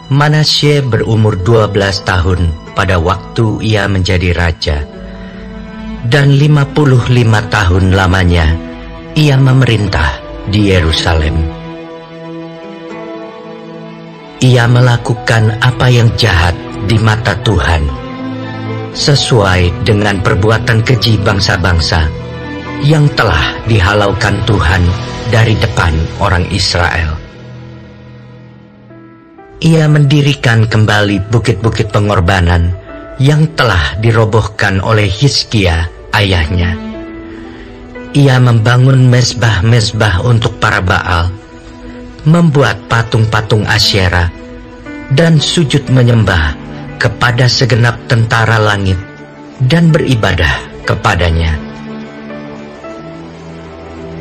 Manasye berumur 12 tahun pada waktu ia menjadi raja, dan 55 tahun lamanya ia memerintah di Yerusalem. Ia melakukan apa yang jahat di mata Tuhan, sesuai dengan perbuatan keji bangsa-bangsa yang telah dihalaukan Tuhan dari depan orang Israel. Ia mendirikan kembali bukit-bukit pengorbanan yang telah dirobohkan oleh Hizkia ayahnya. Ia membangun mezbah-mezbah untuk para Baal, membuat patung-patung Asyera, dan sujud menyembah kepada segenap tentara langit dan beribadah kepadanya.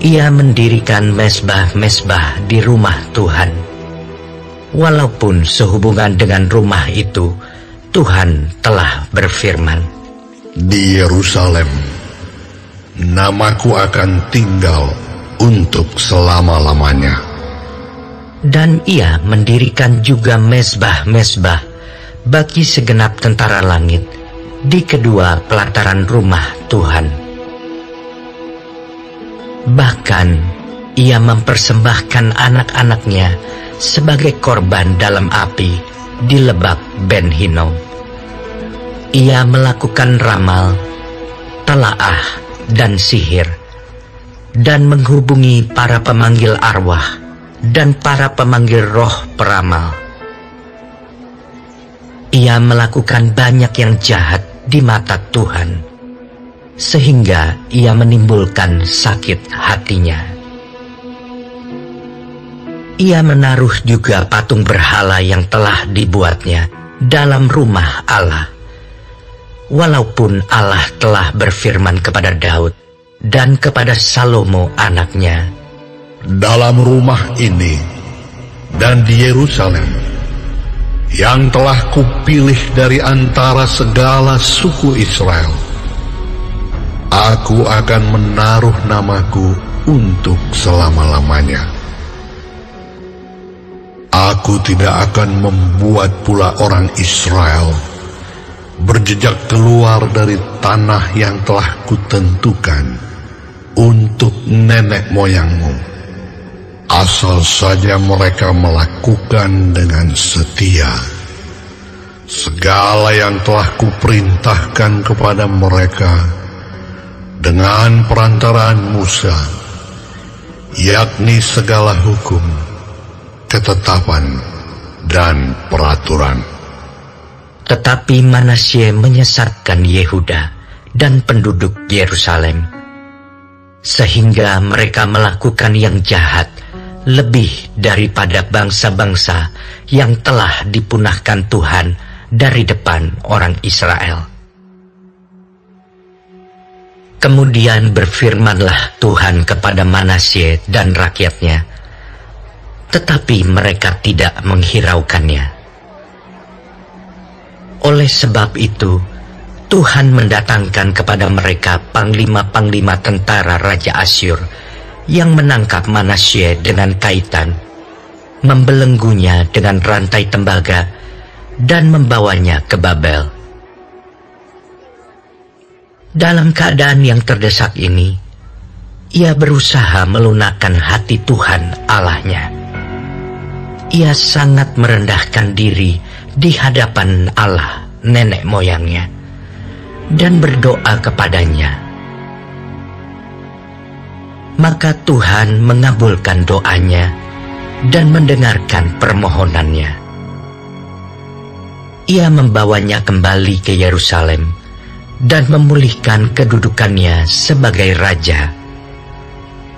Ia mendirikan mezbah-mezbah di rumah Tuhan, walaupun sehubungan dengan rumah itu Tuhan telah berfirman, "Di Yerusalem, namaku akan tinggal untuk selama-lamanya." Dan ia mendirikan juga mezbah-mezbah bagi segenap tentara langit di kedua pelataran rumah Tuhan. Bahkan ia mempersembahkan anak-anaknya sebagai korban dalam api di Lebak Ben Hinnom. Ia melakukan ramal, talaah, dan sihir, dan menghubungi para pemanggil arwah dan para pemanggil roh peramal. Ia melakukan banyak yang jahat di mata Tuhan, sehingga ia menimbulkan sakit hatinya. Ia menaruh juga patung berhala yang telah dibuatnya dalam rumah Allah, walaupun Allah telah berfirman kepada Daud dan kepada Salomo anaknya, "Dalam rumah ini dan di Yerusalem, yang telah kupilih dari antara segala suku Israel, aku akan menaruh namaku untuk selama-lamanya. Aku tidak akan membuat pula orang Israel berjejak keluar dari tanah yang telah kutentukan untuk nenek moyangmu, asal saja mereka melakukan dengan setia segala yang telah kuperintahkan kepada mereka dengan perantaraan Musa, yakni segala hukum, ketetapan, dan peraturan." Tetapi Manasye menyesatkan Yehuda dan penduduk Yerusalem, sehingga mereka melakukan yang jahat lebih daripada bangsa-bangsa yang telah dipunahkan Tuhan dari depan orang Israel. Kemudian berfirmanlah Tuhan kepada Manasye dan rakyatnya, tetapi mereka tidak menghiraukannya. Oleh sebab itu, Tuhan mendatangkan kepada mereka panglima-panglima tentara Raja Asyur yang menangkap Manasye dengan kaitan, membelenggunya dengan rantai tembaga, dan membawanya ke Babel. Dalam keadaan yang terdesak ini, ia berusaha melunakkan hati Tuhan Allahnya. Ia sangat merendahkan diri di hadapan Allah nenek moyangnya dan berdoa kepadanya. Maka Tuhan mengabulkan doanya dan mendengarkan permohonannya. Ia membawanya kembali ke Yerusalem dan memulihkan kedudukannya sebagai raja.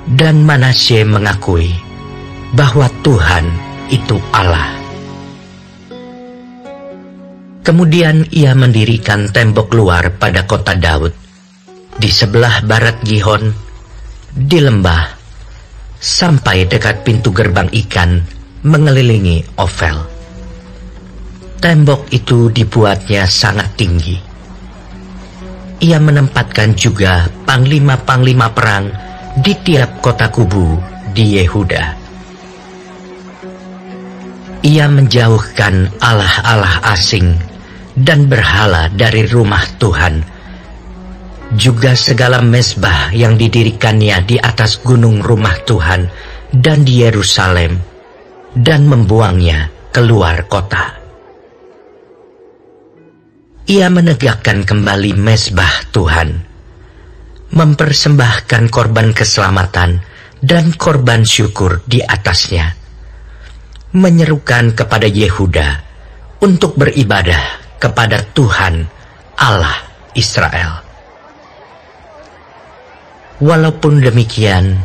Dan Manasye mengakui bahwa Tuhan itu Allah. Kemudian ia mendirikan tembok luar pada kota Daud, di sebelah barat Gihon, di lembah, sampai dekat pintu gerbang ikan mengelilingi Ofel. Tembok itu dibuatnya sangat tinggi. Ia menempatkan juga panglima-panglima perang di tiap kota kubu di Yehuda. Ia menjauhkan allah-allah asing dan berhala dari rumah Tuhan, juga segala mezbah yang didirikannya di atas gunung rumah Tuhan dan di Yerusalem, dan membuangnya keluar kota. Ia menegakkan kembali mezbah Tuhan, mempersembahkan korban keselamatan dan korban syukur di atasnya, menyerukan kepada Yehuda untuk beribadah kepada Tuhan Allah Israel. Walaupun demikian,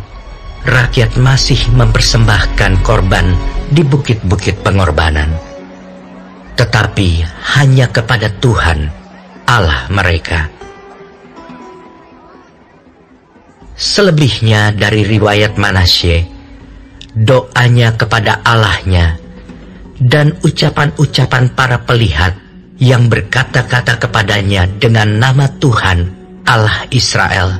rakyat masih mempersembahkan korban di bukit-bukit pengorbanan, tetapi hanya kepada Tuhan Allah mereka. Selebihnya dari riwayat Manasye, doanya kepada Allahnya dan ucapan-ucapan para pelihat yang berkata-kata kepadanya dengan nama Tuhan Allah Israel,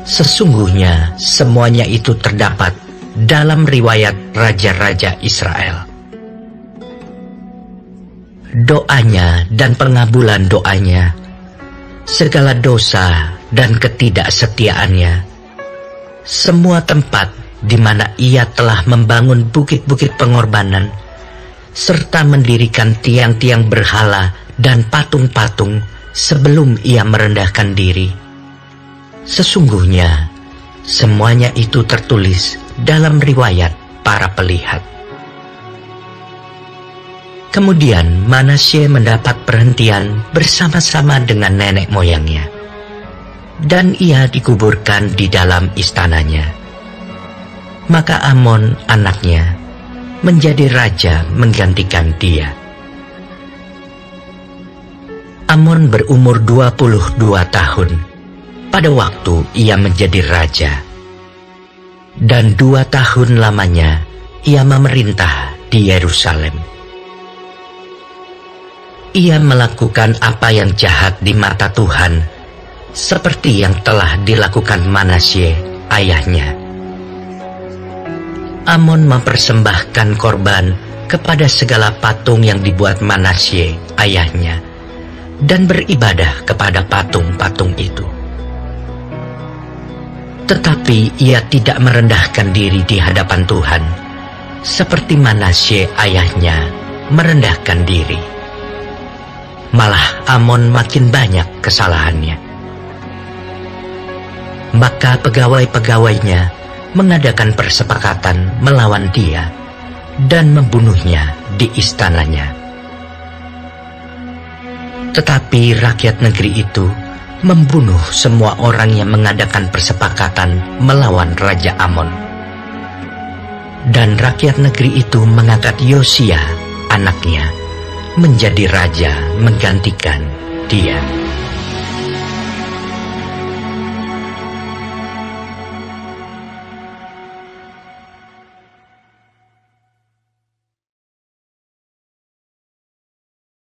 sesungguhnya semuanya itu terdapat dalam riwayat raja-raja Israel. Doanya dan pengabulan doanya, segala dosa dan ketidaksetiaannya, semua tempat di mana ia telah membangun bukit-bukit pengorbanan, serta mendirikan tiang-tiang berhala dan patung-patung sebelum ia merendahkan diri, sesungguhnya semuanya itu tertulis dalam riwayat para pelihat. Kemudian Manasye mendapat perhentian bersama-sama dengan nenek moyangnya, dan ia dikuburkan di dalam istananya. Maka Amon anaknya menjadi raja menggantikan dia. Amon berumur 22 tahun pada waktu ia menjadi raja, dan 2 tahun lamanya ia memerintah di Yerusalem. Ia melakukan apa yang jahat di mata Tuhan, seperti yang telah dilakukan Manasye ayahnya. Amon mempersembahkan korban kepada segala patung yang dibuat Manasye ayahnya, dan beribadah kepada patung-patung itu. Tetapi ia tidak merendahkan diri di hadapan Tuhan, seperti Manasye ayahnya merendahkan diri. Malah Amon makin banyak kesalahannya. Maka pegawai-pegawainya mengadakan persepakatan melawan dia dan membunuhnya di istananya. Tetapi rakyat negeri itu membunuh semua orang yang mengadakan persepakatan melawan Raja Amon. Dan rakyat negeri itu mengangkat Yosia, anaknya, menjadi raja menggantikan dia.